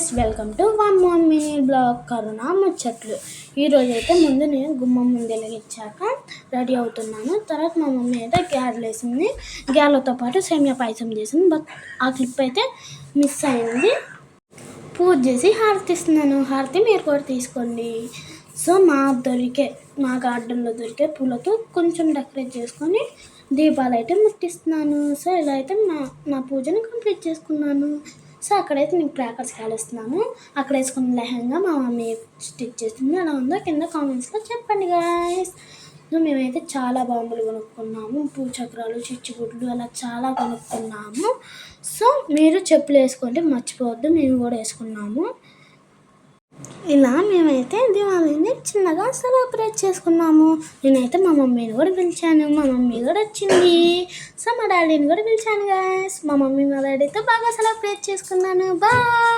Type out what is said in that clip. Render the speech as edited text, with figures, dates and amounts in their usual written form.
Guys, welcome to one more mini blog Karuna ముచ్చట్లు. ఈరోజు అయితే ముందు నేను గుమ్మం ముందు వెలిగించాక రెడీ అవుతున్నాను. తర్వాత మా మమ్మీ అయితే గ్యారెలు వేసింది, గ్యారెలతో పాటు సేమియా పాయసం చేసింది. బట్ ఆ క్లిప్ అయితే మిస్ అయింది. పూజ చేసి హారతి ఇస్తున్నాను. హారతి మీరు కూడా తీసుకోండి. సో మా గార్డెన్లో దొరికే పూలతో కొంచెం డెకరేట్ చేసుకొని దీపాలు అయితే ముట్టిస్తున్నాను. సో ఇలా అయితే నా పూజను కంప్లీట్ చేసుకున్నాను. సో అక్కడైతే నేను క్రాకర్స్ కాలుస్తున్నాను. అక్కడ వేసుకున్న లెహంగా మా మమ్మీ స్టిచ్ చేస్తుంది. అలా ఉందో కింద కామెంట్స్లో చెప్పండి గాయస్. సో మేమైతే చాలా బాంబులు కొనుక్కున్నాము, పూచక్రాలు, చిచ్చుగుడ్లు అలా చాలా కొనుక్కున్నాము. సో మీరు చెప్పులు వేసుకుంటే మర్చిపోవద్దు, మేము కూడా వేసుకున్నాము. ఇలా మేమైతే దివాళీని చిన్నగా సెలబ్రేట్ చేసుకున్నాము. నేనైతే మా మమ్మీని కూడా పిలిచాను, మా మమ్మీ కూడా వచ్చింది. సో మా డాడీని కూడా పిలిచాను గాయస్. మా మమ్మీ మా డాడీతో బాగా సెలబ్రేట్ చేసుకున్నాను. బాయ్.